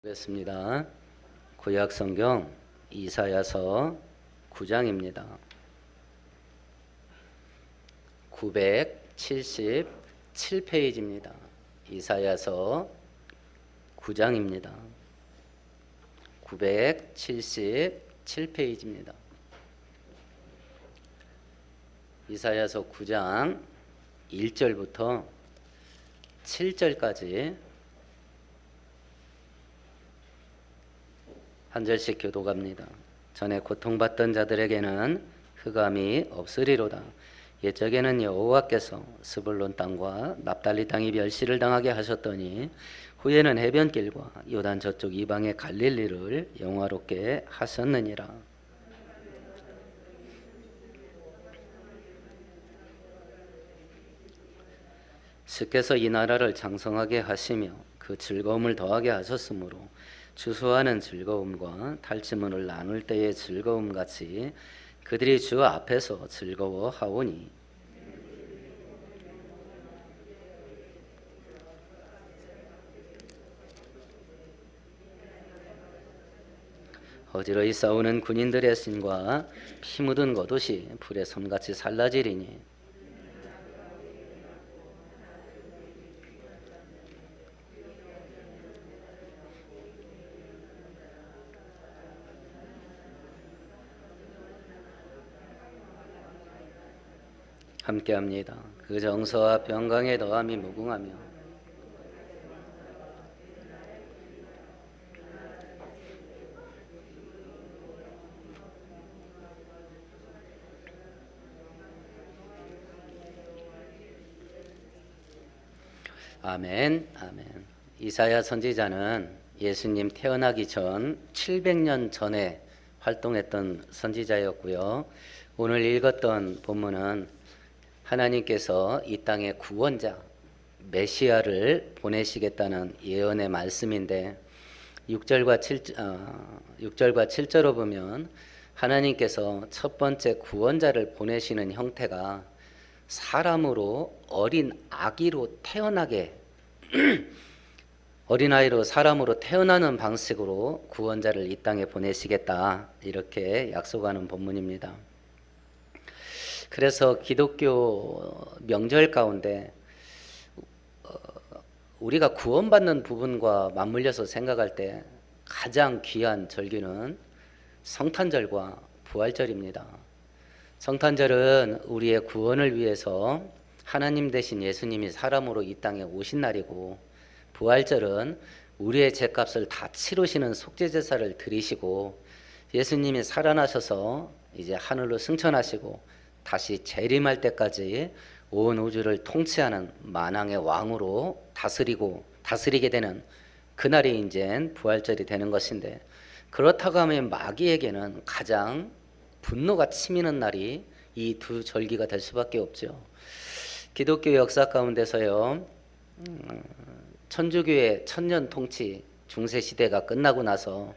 보겠습니다. 구약성경 이사야서 9장입니다. 977페이지입니다. 이사야서 9장입니다. 977페이지입니다. 이사야서 9장 1절부터 7절까지 한 절씩 교독합니다. 전에 고통받던 자들에게는 흑암이 없으리로다. 옛적에는 여호와께서 스불론 땅과 납달리 땅이 멸시를 당하게 하셨더니 후에는 해변길과 요단 저쪽 이방의 갈릴리를 영화롭게 하셨느니라. 주께서 이 나라를 장성하게 하시며 그 즐거움을 더하게 하셨으므로 주수하는 즐거움과 탈취물을 나눌 때의 즐거움 같이 그들이 주 앞에서 즐거워하오니 어지러이 싸우는 군인들의 신과 피 묻은 겉옷이 불의 손같이 살라지리니 함께합니다. 그 정서와 병강의 더함이 무궁하며 아멘, 아멘. 이사야 선지자는 예수님 태어나기 전 700년 전에 활동했던 선지자였고요. 오늘 읽었던 본문은 하나님께서 이 땅에 구원자 메시아를 보내시겠다는 예언의 말씀인데 6절과 7절로 보면 하나님께서 첫 번째 구원자를 보내시는 형태가 사람으로 어린 아기로 태어나게 어린아이로 사람으로 태어나는 방식으로 구원자를 이 땅에 보내시겠다 이렇게 약속하는 본문입니다. 그래서 기독교 명절 가운데 우리가 구원받는 부분과 맞물려서 생각할 때 가장 귀한 절기는 성탄절과 부활절입니다. 성탄절은 우리의 구원을 위해서 하나님 대신 예수님이 사람으로 이 땅에 오신 날이고, 부활절은 우리의 죄값을 다 치르시는 속죄제사를 드리시고 예수님이 살아나셔서 이제 하늘로 승천하시고 다시 재림할 때까지 온 우주를 통치하는 만왕의 왕으로 다스리게 되는 그날이 이제 부활절이 되는 것인데, 그렇다고 하면 마귀에게는 가장 분노가 치미는 날이 이 두 절기가 될 수밖에 없죠. 기독교 역사 가운데서요, 천주교의 천년 통치 중세 시대가 끝나고 나서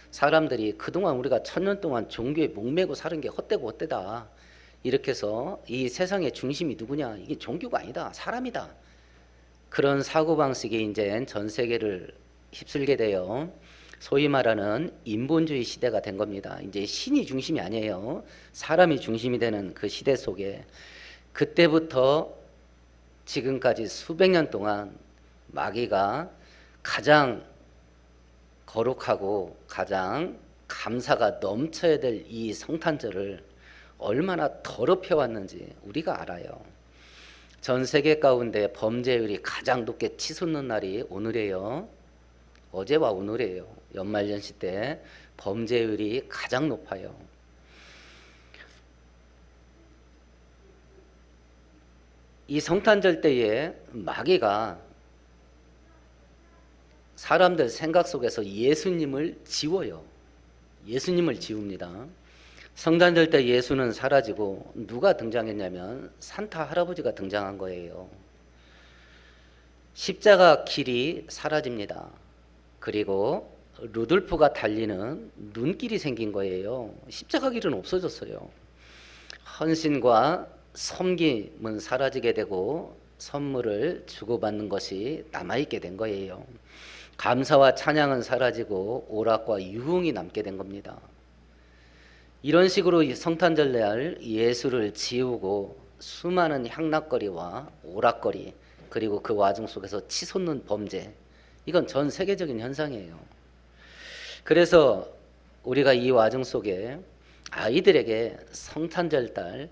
사람들이 그동안 우리가 천년 동안 종교에 목매고 사는 게 헛되다 이렇게 해서 이 세상의 중심이 누구냐, 이게 종교가 아니다, 사람이다, 그런 사고방식이 이제 전 세계를 휩쓸게 돼요. 소위 말하는 인본주의 시대가 된 겁니다. 이제 신이 중심이 아니에요. 사람이 중심이 되는 그 시대 속에 그때부터 지금까지 수백 년 동안 마귀가 가장 거룩하고 가장 감사가 넘쳐야 될 이 성탄절을 얼마나 더럽혀 왔는지 우리가 알아요. 전 세계 가운데 범죄율이 가장 높게 치솟는 날이 오늘이에요. 어제와 오늘이에요. 연말연시 때 범죄율이 가장 높아요. 이 성탄절 때에 마귀가 사람들 생각 속에서 예수님을 지워요. 예수님을 지웁니다. 성탄절 때 예수는 사라지고 누가 등장했냐면 산타 할아버지가 등장한 거예요. 십자가 길이 사라집니다. 그리고 루돌프가 달리는 눈길이 생긴 거예요. 십자가 길은 없어졌어요. 헌신과 섬김은 사라지게 되고 선물을 주고받는 것이 남아있게 된 거예요. 감사와 찬양은 사라지고 오락과 유흥이 남게 된 겁니다. 이런 식으로 이 성탄절 날 예수를 지우고 수많은 향락거리와 오락거리, 그리고 그 와중 속에서 치솟는 범죄, 이건 전 세계적인 현상이에요. 그래서 우리가 이 와중 속에 아이들에게 성탄절 날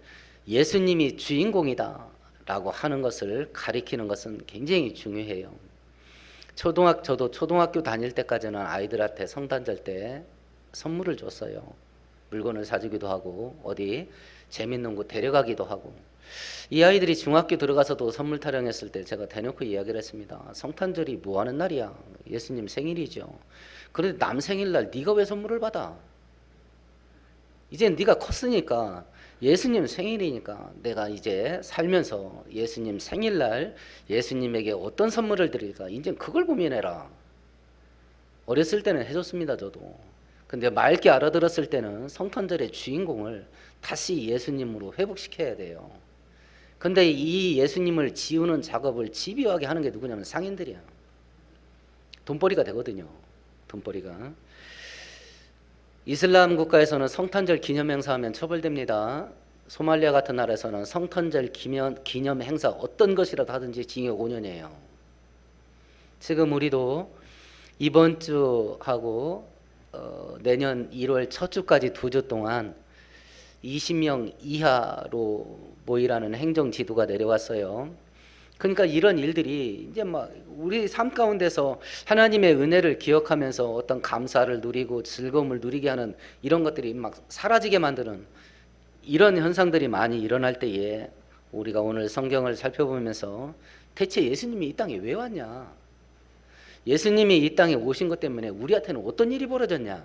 예수님이 주인공이다 라고 하는 것을 가리키는 것은 굉장히 중요해요. 저도 초등학교 다닐 때까지는 아이들한테 성탄절 때 선물을 줬어요. 물건을 사주기도 하고 어디 재밌는 곳 데려가기도 하고. 이 아이들이 중학교 들어가서도 선물 타령했을 때 제가 대놓고 이야기를 했습니다. 성탄절이 뭐 하는 날이야? 예수님 생일이죠. 그런데 남 생일날 네가 왜 선물을 받아? 이제 네가 컸으니까, 예수님 생일이니까 내가 이제 살면서 예수님 생일날 예수님에게 어떤 선물을 드릴까, 이제 그걸 고민해라. 어렸을 때는 해줬습니다, 저도. 근데 맑게 알아들었을 때는 성탄절의 주인공을 다시 예수님으로 회복시켜야 돼요. 근데 이 예수님을 지우는 작업을 집요하게 하는 게 누구냐면 상인들이야. 돈벌이가 되거든요. 돈벌이가. 이슬람 국가에서는 성탄절 기념 행사하면 처벌됩니다. 소말리아 같은 나라에서는 성탄절 기념 행사 어떤 것이라도 하든지 징역 5년이에요. 지금 우리도 이번 주하고 내년 1월 첫 주까지 2주 동안 20명 이하로 모이라는 행정 지도가 내려왔어요. 그러니까 이런 일들이 이제 막 우리 삶 가운데서 하나님의 은혜를 기억하면서 어떤 감사를 누리고 즐거움을 누리게 하는 이런 것들이 막 사라지게 만드는 이런 현상들이 많이 일어날 때에 우리가 오늘 성경을 살펴보면서 대체 예수님이 이 땅에 왜 왔냐? 예수님이 이 땅에 오신 것 때문에 우리한테는 어떤 일이 벌어졌냐?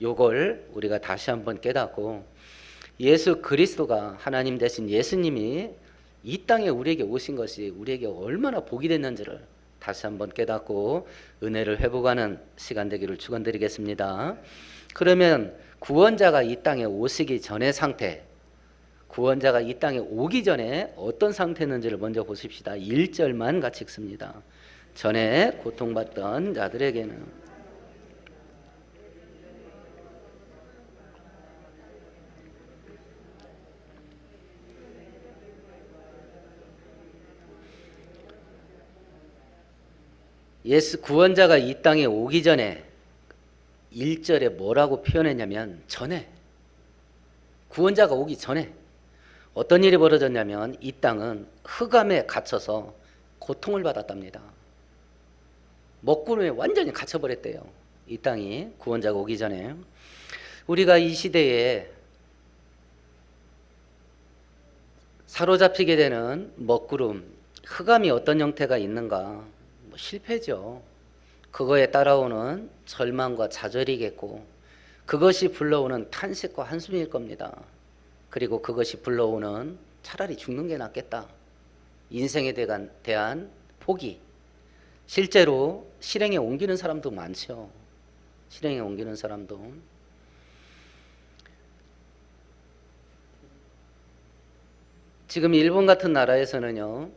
요걸 우리가 다시 한번 깨닫고, 예수 그리스도가, 하나님 대신 예수님이 이 땅에 우리에게 오신 것이 우리에게 얼마나 복이 됐는지를 다시 한번 깨닫고 은혜를 회복하는 시간 되기를 축원드리겠습니다. 그러면 구원자가 이 땅에 오시기 전의 상태, 구원자가 이 땅에 오기 전에 어떤 상태였는지를 먼저 보십시다. 1절만 같이 읽습니다. 전에 고통받던 자들에게는 예수 구원자가 이 땅에 오기 전에 1절에 뭐라고 표현했냐면 전에, 구원자가 오기 전에 어떤 일이 벌어졌냐면 이 땅은 흑암에 갇혀서 고통을 받았답니다. 먹구름에 완전히 갇혀버렸대요. 이 땅이 구원자가 오기 전에. 우리가 이 시대에 사로잡히게 되는 먹구름, 흑암이 어떤 형태가 있는가? 실패죠. 그거에 따라오는 절망과 좌절이겠고, 그것이 불러오는 탄식과 한숨일 겁니다. 그리고 그것이 불러오는 차라리 죽는 게 낫겠다, 인생에 대한 포기. 실제로 실행에 옮기는 사람도 많죠. 실행에 옮기는 사람도. 지금 일본 같은 나라에서는요,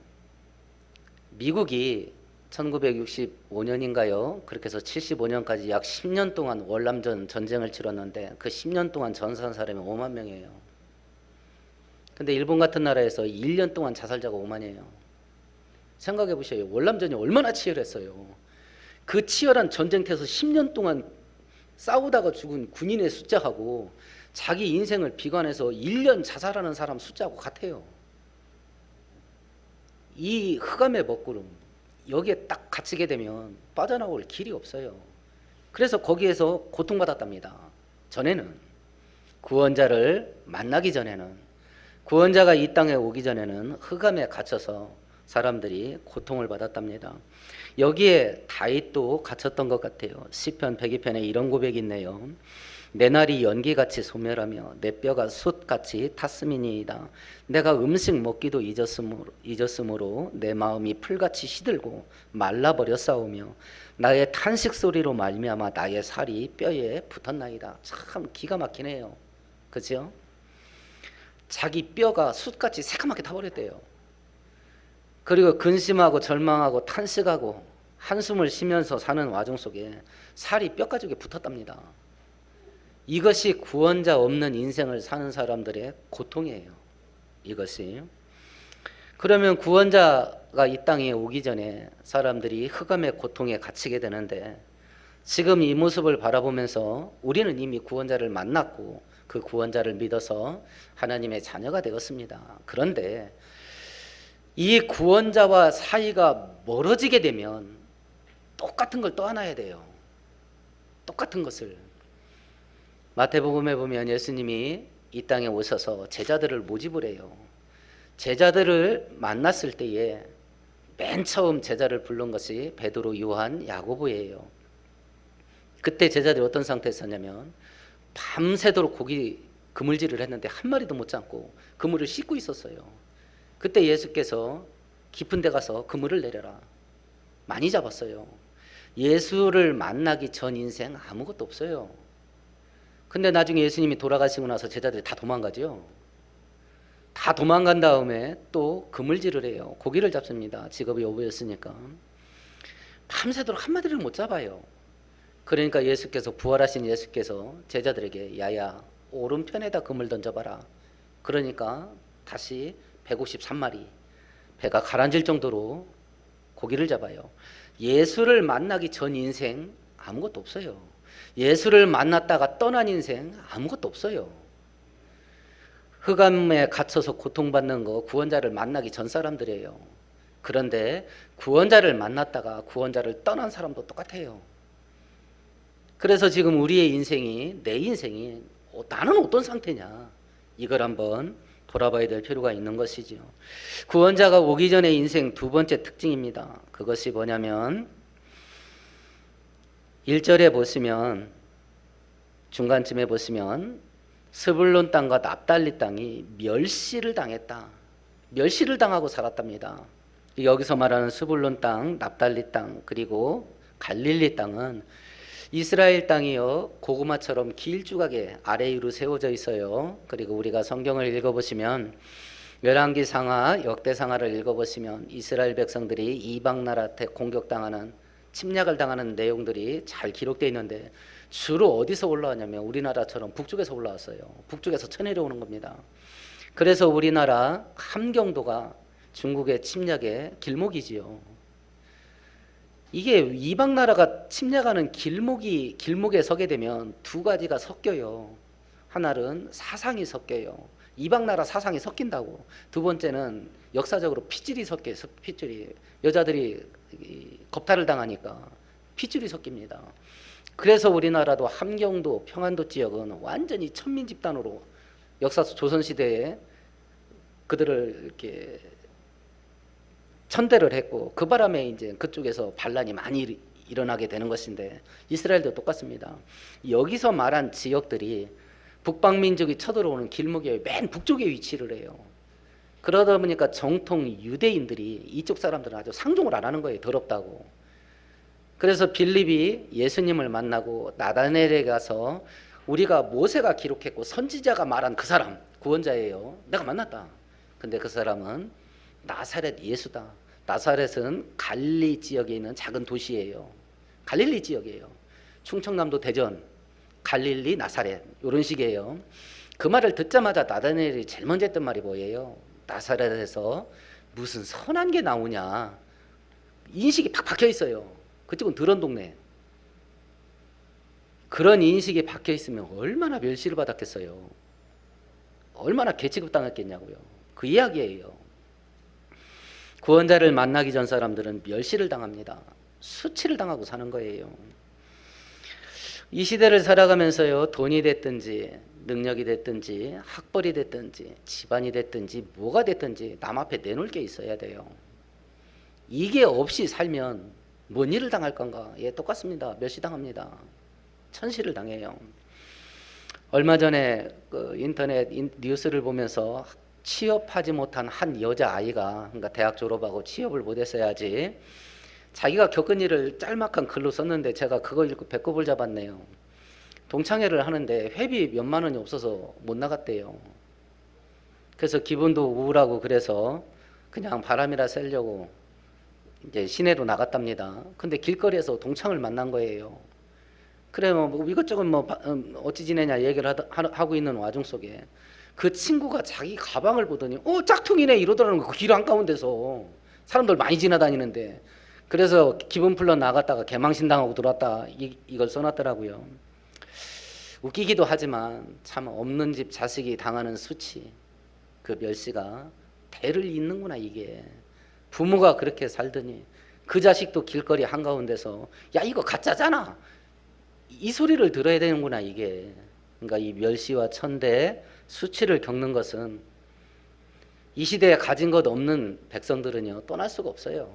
미국이 1965년인가요? 그렇게 해서 75년까지 약 10년 동안 월남전 전쟁을 치렀는데 그 10년 동안 전사한 사람이 5만 명이에요. 근데 일본 같은 나라에서 1년 동안 자살자가 5만이에요. 생각해 보세요. 월남전이 얼마나 치열했어요. 그 치열한 전쟁터에서 10년 동안 싸우다가 죽은 군인의 숫자하고 자기 인생을 비관해서 1년 자살하는 사람 숫자하고 같아요. 이 흑암의 먹구름, 여기에 딱 갇히게 되면 빠져나올 길이 없어요. 그래서 거기에서 고통받았답니다. 전에는, 구원자를 만나기 전에는, 구원자가 이 땅에 오기 전에는 흑암에 갇혀서 사람들이 고통을 받았답니다. 여기에 다윗도 갇혔던 것 같아요. 시편 102편에 이런 고백이 있네요. 내 날이 연기같이 소멸하며 내 뼈가 숯같이 탔음이니이다. 내가 음식 먹기도 잊었으므로 내 마음이 풀같이 시들고 말라버렸사오며 나의 탄식 소리로 말미암아 나의 살이 뼈에 붙었나이다. 참 기가 막히네요. 그죠? 자기 뼈가 숯같이 새까맣게 타버렸대요. 그리고 근심하고 절망하고 탄식하고 한숨을 쉬면서 사는 와중 속에 살이 뼈가죽에 붙었답니다. 이것이 구원자 없는 인생을 사는 사람들의 고통이에요. 이것이. 그러면 구원자가 이 땅에 오기 전에 사람들이 흑암의 고통에 갇히게 되는데, 지금 이 모습을 바라보면서 우리는 이미 구원자를 만났고 그 구원자를 믿어서 하나님의 자녀가 되었습니다. 그런데 이 구원자와 사이가 멀어지게 되면 똑같은 걸 떠안아야 돼요. 똑같은 것을. 마태복음에 보면 예수님이 이 땅에 오셔서 제자들을 모집을 해요. 제자들을 만났을 때에 맨 처음 제자를 부른 것이 베드로, 요한, 야고보예요. 그때 제자들이 어떤 상태에 있었냐면 밤새도록 고기 그물질을 했는데 한 마리도 못 잡고 그물을 씻고 있었어요. 그때 예수께서 깊은 데 가서 그물을 내려라. 많이 잡았어요. 예수를 만나기 전 인생 아무것도 없어요. 근데 나중에 예수님이 돌아가시고 나서 제자들이 다 도망가죠. 다 도망간 다음에 또 그물질을 해요. 고기를 잡습니다. 직업이 어부였으니까. 밤새도록 한 마리를 못 잡아요. 그러니까 예수께서, 부활하신 예수께서 제자들에게 야야 오른편에다 그물 던져봐라. 그러니까 다시 153마리 배가 가라앉을 정도로 고기를 잡아요. 예수를 만나기 전 인생 아무것도 없어요. 예수를 만났다가 떠난 인생 아무것도 없어요. 흑암에 갇혀서 고통받는 거 구원자를 만나기 전 사람들이에요. 그런데 구원자를 만났다가 구원자를 떠난 사람도 똑같아요. 그래서 지금 우리의 인생이, 내 인생이 나는 어떤 상태냐, 이걸 한번 돌아봐야 될 필요가 있는 것이죠. 구원자가 오기 전의 인생 두 번째 특징입니다. 그것이 뭐냐면 1절에 보시면, 중간쯤에 보시면 스불론 땅과 납달리 땅이 멸시를 당했다. 멸시를 당하고 살았답니다. 여기서 말하는 스불론 땅, 납달리 땅, 그리고 갈릴리 땅은 이스라엘 땅이요 고구마처럼 길쭉하게 아래 위로 세워져 있어요. 그리고 우리가 성경을 읽어보시면 열왕기상하, 역대상하를 읽어보시면 이스라엘 백성들이 이방 나라한테 공격당하는, 침략을 당하는 내용들이 잘 기록되어 있는데 주로 어디서 올라왔냐면 우리나라처럼 북쪽에서 올라왔어요. 북쪽에서 쳐내려오는 겁니다. 그래서 우리나라 함경도가 중국의 침략의 길목이지요. 이게 이방 나라가 침략하는 길목에 서게 되면 두 가지가 섞여요. 하나는 사상이 섞여요. 이방 나라 사상이 섞인다고. 두 번째는 역사적으로 핏줄이 섞여요. 핏줄이. 여자들이 겁탈을 당하니까 핏줄이 섞입니다. 그래서 우리나라도 함경도, 평안도 지역은 완전히 천민 집단으로 역사 조선시대에 그들을 이렇게 천대를 했고, 그 바람에 이제 그쪽에서 반란이 많이 일어나게 되는 것인데, 이스라엘도 똑같습니다. 여기서 말한 지역들이 북방민족이 쳐들어오는 길목의 맨 북쪽에 위치를 해요. 그러다 보니까 정통 유대인들이 이쪽 사람들은 아주 상종을 안 하는 거예요. 더럽다고. 그래서 빌립이 예수님을 만나고 나다넬에 가서 우리가 모세가 기록했고 선지자가 말한 그 사람, 구원자예요. 내가 만났다. 근데 그 사람은 나사렛 예수다. 나사렛은 갈릴리 지역에 있는 작은 도시예요. 갈릴리 지역이에요. 충청남도 대전, 갈릴리, 나사렛, 이런 식이에요. 그 말을 듣자마자 나다넬이 제일 먼저 했던 말이 뭐예요? 나사렛에서 무슨 선한 게 나오냐. 인식이 팍 박혀 있어요. 그쪽은 더러운 동네. 그런 인식이 박혀 있으면 얼마나 멸시를 받았겠어요. 얼마나 개취급 당했겠냐고요. 그 이야기예요. 구원자를 만나기 전 사람들은 멸시를 당합니다. 수치를 당하고 사는 거예요. 이 시대를 살아가면서요, 돈이 됐든지 능력이 됐든지 학벌이 됐든지 집안이 됐든지 뭐가 됐든지 남 앞에 내놓을 게 있어야 돼요. 이게 없이 살면 뭔 일을 당할 건가? 예, 똑같습니다. 멸시당합니다. 천시를 당해요. 얼마 전에 그 인터넷 뉴스를 보면서 취업하지 못한 한 여자아이가, 그러니까 대학 졸업하고 취업을 못했어야지, 자기가 겪은 일을 짤막한 글로 썼는데 제가 그거 읽고 배꼽을 잡았네요. 동창회를 하는데 회비 몇만 원이 없어서 못 나갔대요. 그래서 기분도 우울하고 그래서 그냥 바람이라 쐬려고 이제 시내로 나갔답니다. 근데 길거리에서 동창을 만난 거예요. 그래 뭐 이것저것 뭐 어찌 지내냐 얘기를 하고 있는 와중 속에 그 친구가 자기 가방을 보더니 짝퉁이네 이러더라는 거. 길 한가운데서 사람들 많이 지나다니는데. 그래서 기분 풀러 나갔다가 개망신 당하고 들어왔다 이걸 써놨더라고요. 웃기기도 하지만 참 없는 집 자식이 당하는 수치, 그 멸시가 대를 잇는구나. 이게 부모가 그렇게 살더니 그 자식도 길거리 한가운데서 야 이거 가짜잖아 이 소리를 들어야 되는구나. 이게 그러니까 이 멸시와 천대 수치를 겪는 것은 이 시대에 가진 것 없는 백성들은요 떠날 수가 없어요.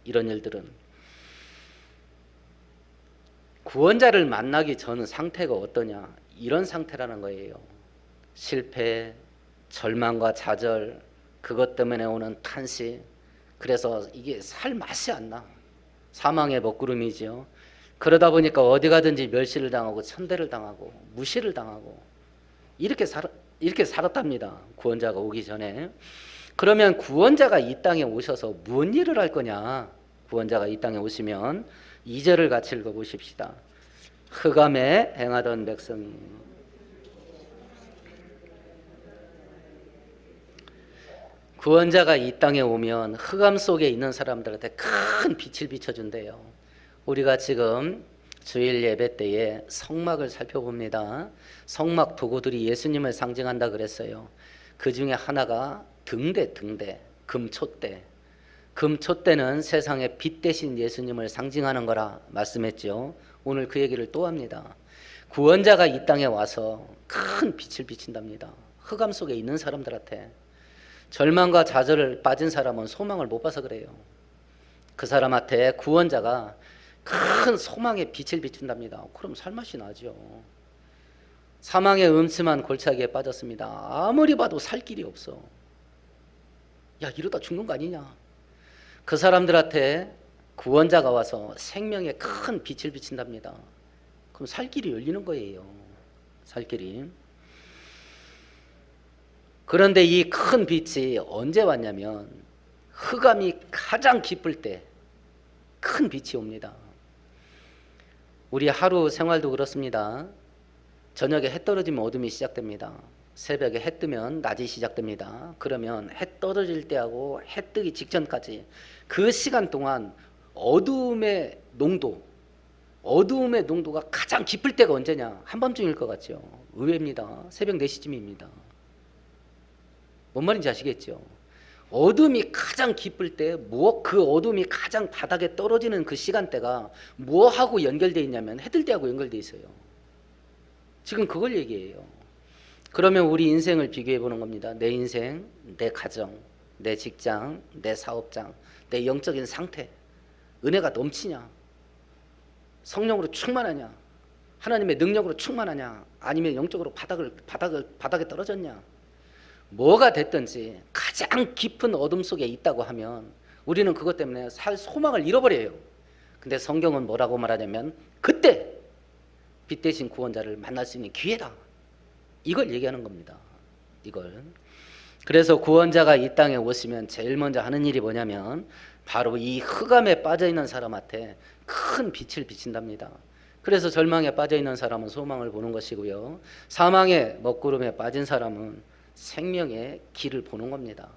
이런 일들은 구원자를 만나기 전 상태가 어떠냐, 이런 상태라는 거예요. 실패, 절망과 좌절, 그것 때문에 오는 탄식. 그래서 이게 살 맛이 안 나. 사망의 먹구름이지요. 그러다 보니까 어디 가든지 멸시를 당하고 천대를 당하고 무시를 당하고 이렇게 살았답니다. 구원자가 오기 전에. 그러면 구원자가 이 땅에 오셔서 무슨 일을 할 거냐? 구원자가 이 땅에 오시면 2절을 같이 읽어보십시다. 흑암에 행하던 백성이 구원자가 이 땅에 오면 흑암 속에 있는 사람들한테 큰 빛을 비춰준대요. 우리가 지금 주일 예배 때에 성막을 살펴봅니다. 성막 도구들이 예수님을 상징한다 그랬어요. 그 중에 하나가 등대, 금촛대. 금촛대는 세상의 빛 대신 예수님을 상징하는 거라 말씀했죠. 오늘 그 얘기를 또 합니다. 구원자가 이 땅에 와서 큰 빛을 비친답니다. 흑암 속에 있는 사람들한테. 절망과 좌절을 빠진 사람은 소망을 못 봐서 그래요. 그 사람한테 구원자가 큰 소망의 빛을 비춘답니다. 그럼 살맛이 나죠. 사망의 음침한 골짜기에 빠졌습니다. 아무리 봐도 살 길이 없어. 야 이러다 죽는 거 아니냐. 그 사람들한테 구원자가 와서 생명의 큰 빛을 비친답니다. 그럼 살 길이 열리는 거예요. 살 길이. 그런데 이 큰 빛이 언제 왔냐면 흑암이 가장 깊을 때 큰 빛이 옵니다. 우리 하루 생활도 그렇습니다. 저녁에 해 떨어지면 어둠이 시작됩니다. 새벽에 해 뜨면 낮이 시작됩니다. 그러면 해 떨어질 때하고 해 뜨기 직전까지 그 시간 동안 어두움의 농도가 가장 깊을 때가 언제냐? 한밤중일 것 같죠? 의외입니다. 새벽 4시쯤입니다. 뭔 말인지 아시겠죠? 어둠이 가장 깊을 때, 그 어둠이 가장 바닥에 떨어지는 그 시간대가 뭐하고 연결되어 있냐면 해뜰 때하고 연결되어 있어요. 지금 그걸 얘기해요. 그러면 우리 인생을 비교해 보는 겁니다. 내 인생, 내 가정, 내 직장, 내 사업장, 내 영적인 상태, 은혜가 넘치냐? 성령으로 충만하냐? 하나님의 능력으로 충만하냐? 아니면 영적으로 바닥에 떨어졌냐? 뭐가 됐든지 가장 깊은 어둠 속에 있다고 하면 우리는 그것 때문에 살 소망을 잃어버려요. 근데 성경은 뭐라고 말하냐면 그때 빛 대신 구원자를 만날 수 있는 기회다. 이걸 얘기하는 겁니다. 이걸. 그래서 구원자가 이 땅에 오시면 제일 먼저 하는 일이 뭐냐면 바로 이 흑암에 빠져있는 사람한테 큰 빛을 비친답니다. 그래서 절망에 빠져있는 사람은 소망을 보는 것이고요. 사망의 먹구름에 빠진 사람은 생명의 길을 보는 겁니다.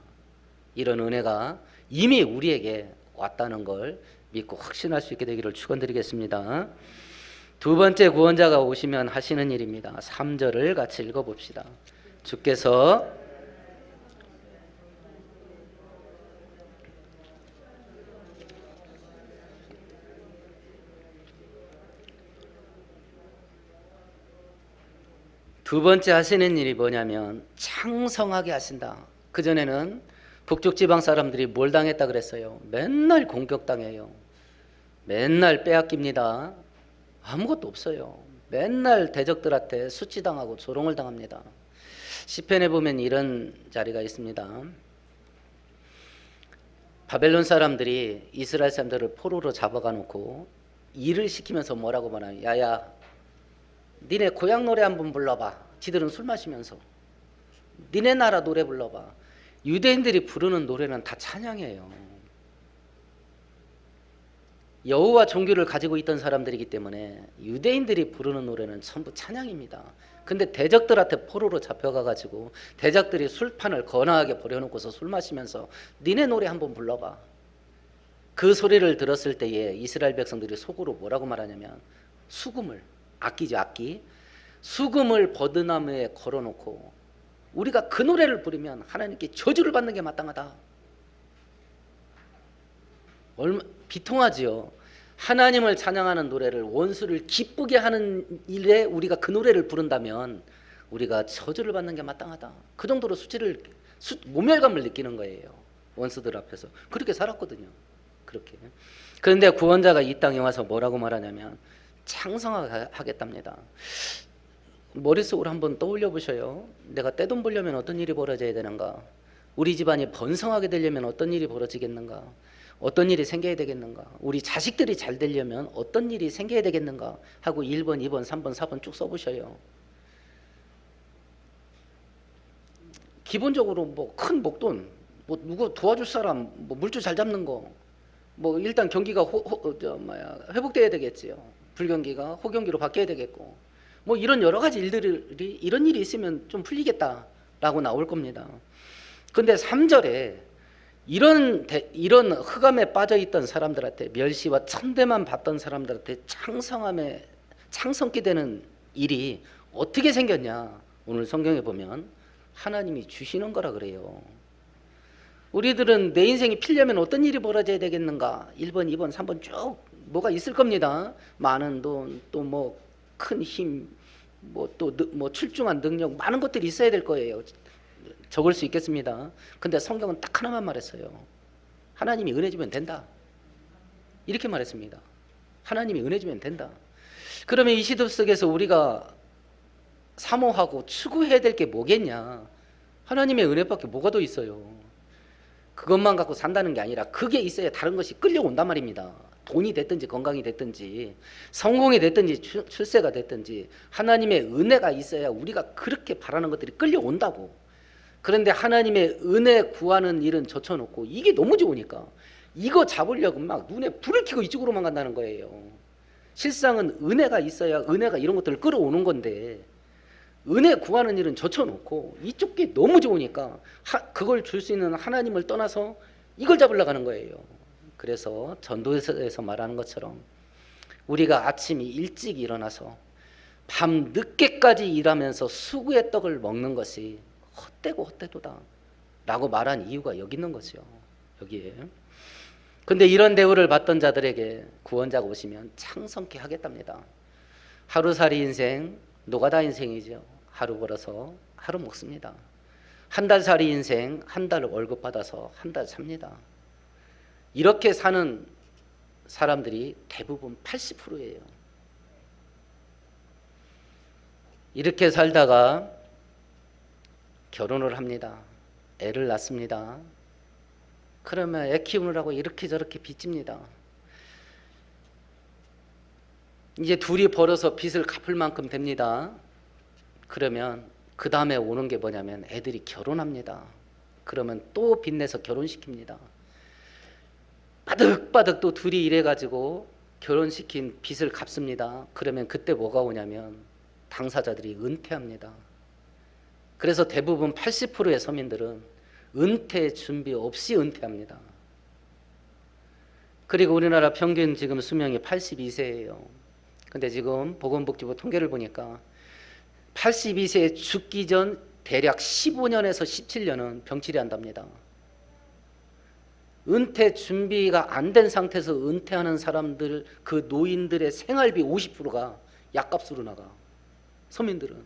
이런 은혜가 이미 우리에게 왔다는 걸 믿고 확신할 수 있게 되기를 축원드리겠습니다. 두 번째 구원자가 오시면 하시는 일입니다. 3절을 같이 읽어봅시다. 주께서 두 번째 하시는 일이 뭐냐면 창성하게 하신다. 그전에는 북쪽 지방 사람들이 뭘 당했다 그랬어요? 맨날 공격당해요. 맨날 빼앗깁니다. 아무것도 없어요. 맨날 대적들한테 수치당하고 조롱을 당합니다. 시편에 보면 이런 자리가 있습니다. 바벨론 사람들이 이스라엘 사람들을 포로로 잡아가 놓고 일을 시키면서 뭐라고 말하냐? 야야 니네 고향 노래 한번 불러봐. 지들은 술 마시면서. 니네 나라 노래 불러봐. 유대인들이 부르는 노래는 다 찬양이에요. 여호와 종교를 가지고 있던 사람들이기 때문에 유대인들이 부르는 노래는 전부 찬양입니다. 근데 대적들한테 포로로 잡혀가가지고 대적들이 술판을 거나하게 버려놓고서 술 마시면서 니네 노래 한번 불러봐. 그 소리를 들었을 때에 이스라엘 백성들이 속으로 뭐라고 말하냐면 수금을, 악기죠, 악기. 수금을 버드나무에 걸어놓고 우리가 그 노래를 부르면 하나님께 저주를 받는 게 마땅하다. 얼마 비통하지요. 하나님을 찬양하는 노래를 원수를 기쁘게 하는 일에 우리가 그 노래를 부른다면 우리가 저주를 받는 게 마땅하다. 그 정도로 모멸감을 느끼는 거예요. 원수들 앞에서. 그렇게 살았거든요. 그렇게. 그런데 구원자가 이 땅에 와서 뭐라고 말하냐면 창성하겠답니다. 머릿속으로 한번 떠올려 보셔요. 내가 떼돈 벌려면 어떤 일이 벌어져야 되는가? 우리 집안이 번성하게 되려면 어떤 일이 벌어지겠는가? 어떤 일이 생겨야 되겠는가? 우리 자식들이 잘 되려면 어떤 일이 생겨야 되겠는가? 하고 1번, 2번, 3번, 4번 쭉 써보셔요. 기본적으로 뭐 큰 목돈, 뭐 누구 도와줄 사람, 뭐 물줄 잘 잡는 거, 뭐 일단 경기가 회복돼야 되겠지요. 불경기가 호경기로 바뀌어야 되겠고, 뭐 이런 여러 가지 일들이 이런 일이 있으면 좀 풀리겠다라고 나올 겁니다. 근데 3절에 이런 흑암에 빠져 있던 사람들한테 멸시와 천대만 받던 사람들한테 창성케 되는 일이 어떻게 생겼냐? 오늘 성경에 보면 하나님이 주시는 거라 그래요. 우리들은 내 인생이 필려면 어떤 일이 벌어져야 되겠는가? 1번, 2번, 3번 쭉 뭐가 있을 겁니다. 많은 돈, 또 뭐 큰 힘, 뭐 또 뭐 출중한 능력, 많은 것들이 있어야 될 거예요. 적을 수 있겠습니다. 근데 성경은 딱 하나만 말했어요. 하나님이 은혜 주면 된다. 이렇게 말했습니다. 하나님이 은혜 주면 된다. 그러면 이 시대 속에서 우리가 사모하고 추구해야 될 게 뭐겠냐? 하나님의 은혜밖에 뭐가 더 있어요? 그것만 갖고 산다는 게 아니라 그게 있어야 다른 것이 끌려온단 말입니다. 돈이 됐든지 건강이 됐든지 성공이 됐든지 출세가 됐든지 하나님의 은혜가 있어야 우리가 그렇게 바라는 것들이 끌려온다고. 그런데 하나님의 은혜 구하는 일은 젖혀놓고 이게 너무 좋으니까 이거 잡으려고 막 눈에 불을 켜고 이쪽으로만 간다는 거예요. 실상은 은혜가 있어야 은혜가 이런 것들을 끌어오는 건데 은혜 구하는 일은 젖혀놓고 이쪽 게 너무 좋으니까 그걸 줄 수 있는 하나님을 떠나서 이걸 잡으려고 하는 거예요. 그래서 전도에서 말하는 것처럼 우리가 아침이 일찍 일어나서 밤 늦게까지 일하면서 수구의 떡을 먹는 것이 헛되고 헛되도다 라고 말한 이유가 여기 있는 거죠. 여기에. 근데 이런 대우를 받던 자들에게 구원자가 오시면 창성케 하겠답니다. 하루살이 인생, 노가다 인생이죠. 하루 벌어서 하루 먹습니다. 한 달살이 인생, 한 달 월급 받아서 한 달 삽니다. 이렇게 사는 사람들이 대부분 80%예요. 이렇게 살다가 결혼을 합니다. 애를 낳습니다. 그러면 애 키우느라고 이렇게 저렇게 빚집니다. 이제 둘이 벌어서 빚을 갚을 만큼 됩니다. 그러면 그 다음에 오는 게 뭐냐면 애들이 결혼합니다. 그러면 또 빚내서 결혼시킵니다. 바득바득 또 둘이 일해가지고 결혼시킨 빚을 갚습니다. 그러면 그때 뭐가 오냐면 당사자들이 은퇴합니다. 그래서 대부분 80%의 서민들은 은퇴 준비 없이 은퇴합니다. 그리고 우리나라 평균 지금 수명이 82세예요. 근데 지금 보건복지부 통계를 보니까 82세에 죽기 전 대략 15년에서 17년은 병치레 한답니다. 은퇴 준비가 안 된 상태에서 은퇴하는 사람들, 그 노인들의 생활비 50%가 약값으로 나가. 서민들은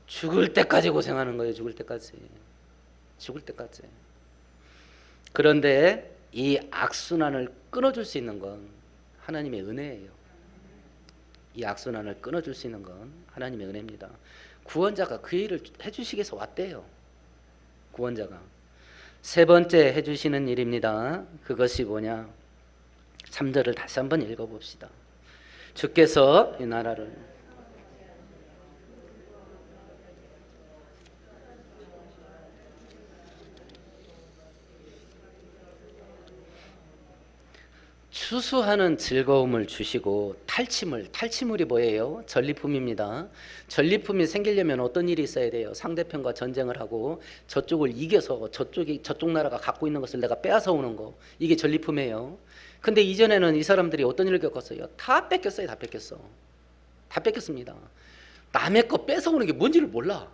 죽을 때까지 고생하는 거예요. 죽을 때까지. 그런데 이 악순환을 끊어줄 수 있는 건 하나님의 은혜예요. 이 악순환을 끊어줄 수 있는 건 하나님의 은혜입니다. 구원자가 그 일을 해주시기 위해서 왔대요. 구원자가. 세 번째 해주시는 일입니다. 그것이 뭐냐? 3절을 다시 한번 읽어봅시다. 주께서 이 나라를 수수하는 즐거움을 주시고 탈취물이 뭐예요? 전리품입니다. 전리품이 생기려면 어떤 일이 있어야 돼요? 상대편과 전쟁을 하고 저쪽을 이겨서 저쪽 나라가 갖고 있는 것을 내가 빼앗아 오는 거. 이게 전리품이에요. 근데 이전에는 이 사람들이 어떤 일을 겪었어요? 다 뺏겼어요. 다 뺏겼어. 다 뺏겼습니다. 남의 거 뺏어오는 게 뭔지를 몰라.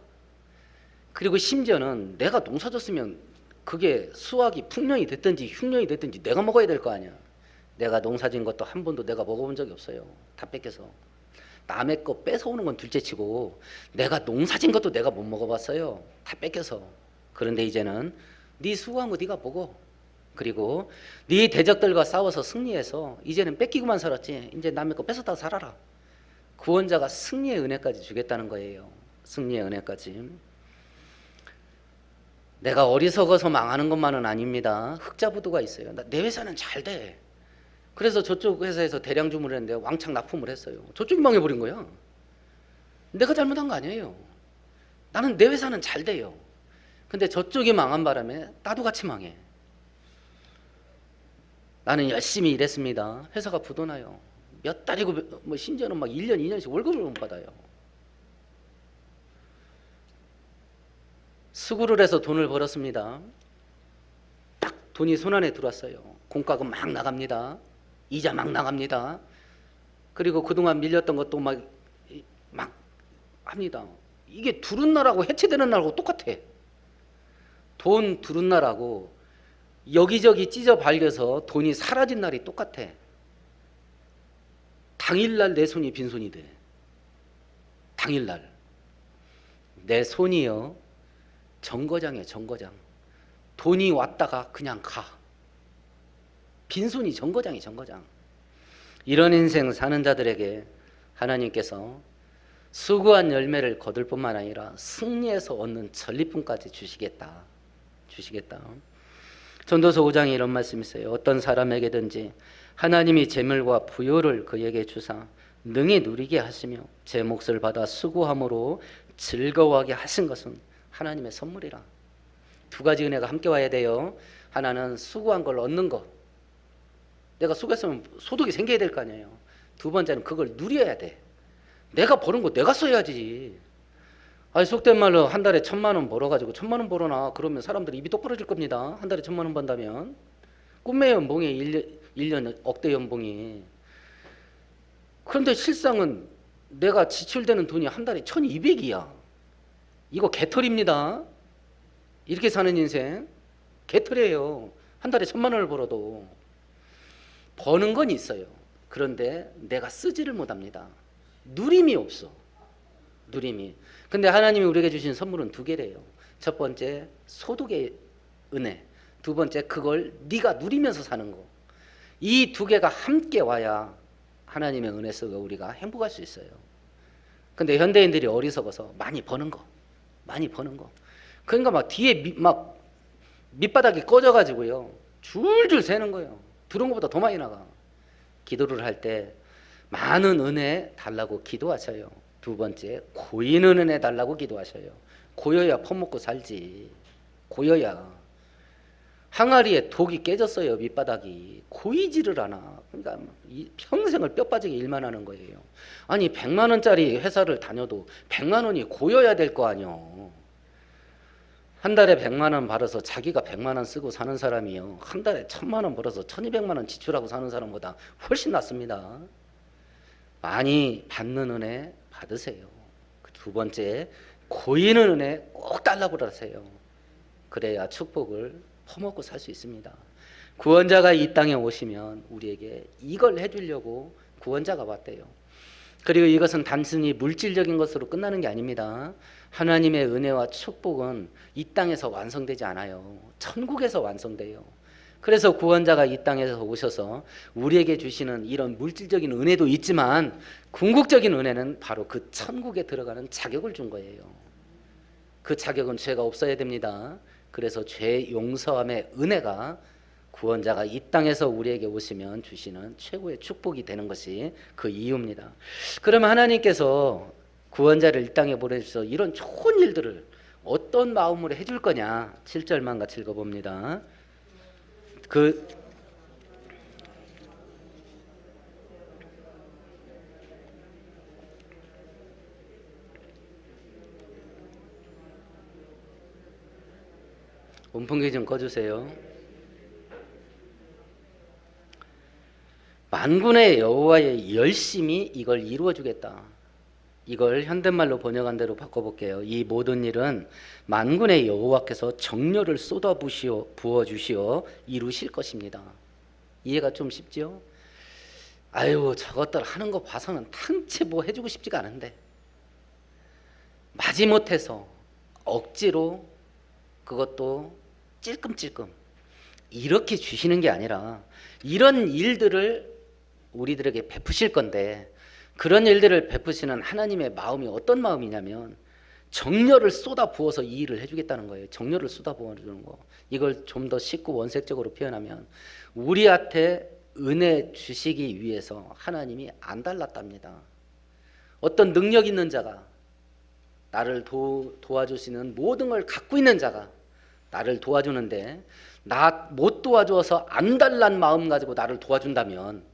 그리고 심지어는 내가 농사 졌으면 그게 수확이 풍년이 됐든지 흉년이 됐든지 내가 먹어야 될 거 아니야. 내가 농사진 것도 한 번도 내가 먹어본 적이 없어요. 다 뺏겨서. 남의 거 뺏어오는 건 둘째치고 내가 농사진 것도 내가 못 먹어봤어요. 다 뺏겨서. 그런데 이제는 네 수고한 거 네가 먹어. 그리고 네 대적들과 싸워서 승리해서 이제는 뺏기고만 살았지. 이제 남의 거 뺏었다가 살아라. 구원자가 승리의 은혜까지 주겠다는 거예요. 승리의 은혜까지. 내가 어리석어서 망하는 것만은 아닙니다. 흑자부도가 있어요. 내 회사는 잘 돼. 그래서 저쪽 회사에서 대량 주문을 했는데 왕창 납품을 했어요. 저쪽이 망해버린 거야. 내가 잘못한 거 아니에요. 나는 내 회사는 잘 돼요. 근데 저쪽이 망한 바람에 나도 같이 망해. 나는 열심히 일했습니다. 회사가 부도나요. 몇 달이고 뭐 심지어는 막 1년, 2년씩 월급을 못 받아요. 수고를 해서 돈을 벌었습니다. 딱 돈이 손안에 들어왔어요. 공과금 막 나갑니다. 이자 막 나갑니다. 그리고 그동안 밀렸던 것도 막 합니다. 이게 두른 날하고 해체되는 날하고 똑같아. 돈 두른 날하고 여기저기 찢어 발겨서 돈이 사라진 날이 똑같아. 당일날 내 손이 빈손이 돼. 당일날. 내 손이요. 정거장이에요. 정거장. 돈이 왔다가 그냥 가. 빈손이 정거장이 정거장. 이런 인생 사는 자들에게 하나님께서 수고한 열매를 거둘 뿐만 아니라 승리해서 얻는 전리품까지 주시겠다. 전도서 5장에 이런 말씀이 있어요. 어떤 사람에게든지 하나님이 재물과 부요를 그에게 주사 능히 누리게 하시며 제 몫을 받아 수고함으로 즐거워하게 하신 것은 하나님의 선물이라. 두 가지 은혜가 함께 와야 돼요. 하나는 수고한 걸 얻는 것. 내가 수고했으면 소득이 생겨야 될 거 아니에요. 두 번째는 그걸 누려야 돼. 내가 버는 거 내가 써야지. 아니 속된 말로 한 달에 1,000만 원 벌어가지고 1,000만 원 벌어놔. 그러면 사람들이 입이 똑부러질 겁니다. 한 달에 1,000만 원 번다면. 꿈의 연봉이 1년 억대 연봉이. 그런데 실상은 내가 지출되는 돈이 한 달에 1,200이야. 이거 개털입니다. 이렇게 사는 인생 개털이에요. 한 달에 1,000만 원을 벌어도. 버는 건 있어요. 그런데 내가 쓰지를 못합니다. 누림이 없어. 누림이. 근데 하나님이 우리에게 주신 선물은 두 개래요. 첫 번째 소득의 은혜. 두 번째 그걸 네가 누리면서 사는 거. 이 두 개가 함께 와야 하나님의 은혜 속에 우리가 행복할 수 있어요. 근데 현대인들이 어리석어서 많이 버는 거. 그러니까 막 뒤에 막 밑바닥이 꺼져가지고요. 줄줄 새는 거예요. 들어온 것보다 더 많이 나가. 기도를 할 때 많은 은혜 달라고 기도하셔요. 두 번째 고이는 은혜 달라고 기도하셔요. 고여야 퍼먹고 살지. 고여야. 항아리에 독이 깨졌어요. 밑바닥이. 고이지를 않아. 그러니까 평생을 뼈 빠지게 일만 하는 거예요. 아니 100만 원짜리 회사를 다녀도 100만 원이 고여야 될 거 아니요. 한 달에 100만 원 벌어서 자기가 100만 원 쓰고 사는 사람이요. 한 달에 1,000만 원 벌어서 1,200만 원 지출하고 사는 사람보다 훨씬 낫습니다. 많이 받는 은혜 받으세요. 두 번째 고이는 은혜 꼭 달라고 그러세요. 그래야 축복을 퍼먹고 살 수 있습니다. 구원자가 이 땅에 오시면 우리에게 이걸 해주려고 구원자가 왔대요. 그리고 이것은 단순히 물질적인 것으로 끝나는 게 아닙니다. 하나님의 은혜와 축복은 이 땅에서 완성되지 않아요. 천국에서 완성돼요. 그래서 구원자가 이 땅에서 오셔서 우리에게 주시는 이런 물질적인 은혜도 있지만 궁극적인 은혜는 바로 그 천국에 들어가는 자격을 준 거예요. 그 자격은 죄가 없어야 됩니다. 그래서 죄 용서함의 은혜가 구원자가 이 땅에서 우리에게 오시면 주시는 최고의 축복이 되는 것이 그 이유입니다. 그러면 하나님께서 구원자를 이 땅에 보내주셔서 이런 좋은 일들을 어떤 마음으로 해줄 거냐. 7절만 같이 읽어봅니다. 온풍기 좀 꺼주세요. 만군의 여호와의 열심히 이걸 이루어주겠다. 이걸 현대말로 번역한 대로 바꿔볼게요. 이 모든 일은 만군의 여호와께서 정렬을 쏟아 부어주시어 이루실 것입니다. 이해가 좀 쉽죠? 아유, 저것들 하는 거 봐서는 탕채 뭐 해주고 싶지가 않은데 마지못해서 억지로 그것도 찔끔찔끔 이렇게 주시는 게 아니라 이런 일들을 우리들에게 베푸실 건데, 그런 일들을 베푸시는 하나님의 마음이 어떤 마음이냐면 정열을 쏟아 부어서 이 일을 해주겠다는 거예요. 정열을 쏟아 부어주는 거. 이걸 좀 더 쉽고 원색적으로 표현하면 우리한테 은혜 주시기 위해서 하나님이 안 달랐답니다. 어떤 능력 있는 자가, 나를 도와줄 수 있는 모든 걸 갖고 있는 자가 나를 도와주는데 나 못 도와줘서 안 달란 마음 가지고 나를 도와준다면,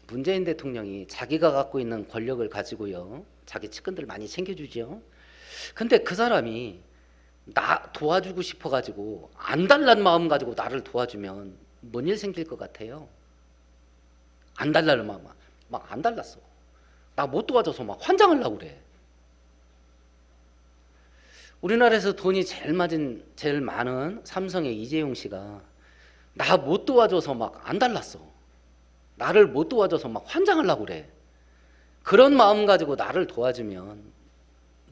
문재인 대통령이 자기가 갖고 있는 권력을 가지고요, 자기 측근들 많이 챙겨주죠. 근데 그 사람이 나 도와주고 싶어 가지고 안 달란 마음 가지고 나를 도와주면 뭔 일 생길 것 같아요? 안 달라는 마음, 막 안 달랐어. 나 못 도와줘서 막 환장하려고 그래. 우리나라에서 돈이 제일 많은 삼성의 이재용 씨가 나 못 도와줘서 막 안 달랐어. 나를 못 도와줘서 막 환장하려고 그래. 그런 마음 가지고 나를 도와주면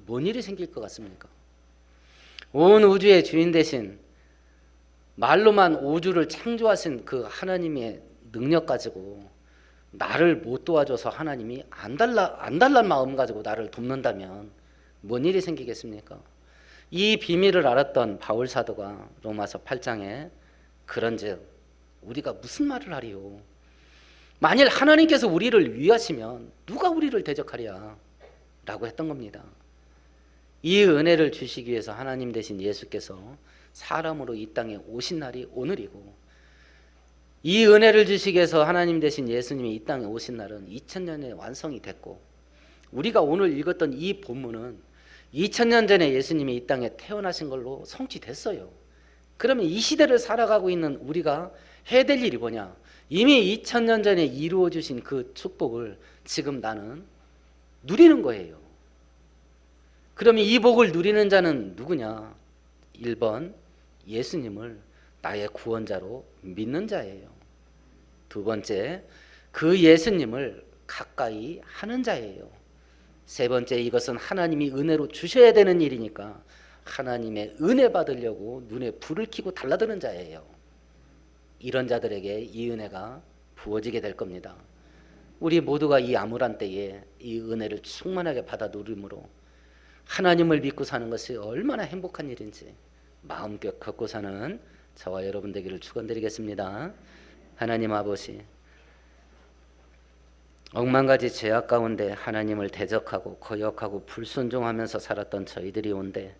뭔 일이 생길 것 같습니까? 온 우주의 주인 대신 말로만 우주를 창조하신 그 하나님의 능력 가지고 나를 못 도와줘서 하나님이 안 달란 마음 가지고 나를 돕는다면 뭔 일이 생기겠습니까? 이 비밀을 알았던 바울 사도가 로마서 8장에 그런즉 우리가 무슨 말을 하리요? 만일 하나님께서 우리를 위하시면 누가 우리를 대적하랴? 라고 했던 겁니다. 이 은혜를 주시기 위해서 하나님 대신 예수께서 사람으로 이 땅에 오신 날이 오늘이고, 이 은혜를 주시기 위해서 하나님 대신 예수님이 이 땅에 오신 날은 2000년에 완성이 됐고, 우리가 오늘 읽었던 이 본문은 2000년 전에 예수님이 이 땅에 태어나신 걸로 성취됐어요. 그러면 이 시대를 살아가고 있는 우리가 해야 될 일이 뭐냐? 이미 2000년 전에 이루어 주신 그 축복을 지금 나는 누리는 거예요. 그러면 이 복을 누리는 자는 누구냐? 1번, 예수님을 나의 구원자로 믿는 자예요. 두 번째, 그 예수님을 가까이 하는 자예요. 세 번째, 이것은 하나님이 은혜로 주셔야 되는 일이니까 하나님의 은혜 받으려고 눈에 불을 켜고 달라드는 자예요. 이런 자들에게 이 은혜가 부어지게 될 겁니다. 우리 모두가 이 암울한 때에 이 은혜를 충만하게 받아 누림으로 하나님을 믿고 사는 것이 얼마나 행복한 일인지 마음껏 걷고 사는 저와 여러분 되기를 축원드리겠습니다. 하나님 아버지, 억만 가지 죄악 가운데 하나님을 대적하고 거역하고 불순종하면서 살았던 저희들이 온데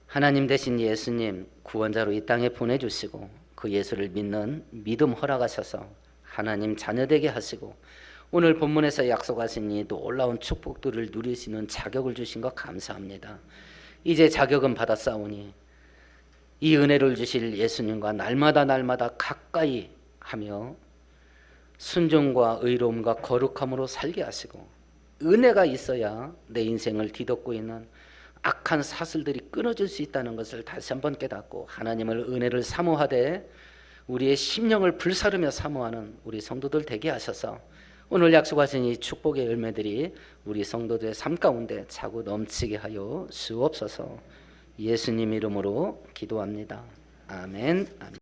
하나님 대신 예수님 구원자로 이 땅에 보내주시고 그 예수를 믿는 믿음 허락하셔서 하나님 자녀되게 하시고 오늘 본문에서 약속하신 이 놀라운 축복들을 누리시는 자격을 주신 것 감사합니다. 이제 자격은 받았사오니 이 은혜를 주실 예수님과 날마다 가까이 하며 순종과 의로움과 거룩함으로 살게 하시고, 은혜가 있어야 내 인생을 뒤덮고 있는 악한 사슬들이 끊어질 수 있다는 것을 다시 한번 깨닫고 하나님을 은혜를 사모하되 우리의 심령을 불사르며 사모하는 우리 성도들 되게 하셔서 오늘 약속하신 이 축복의 열매들이 우리 성도들의 삶 가운데 차고 넘치게 하여 주옵소서. 예수님 이름으로 기도합니다. 아멘. 아멘.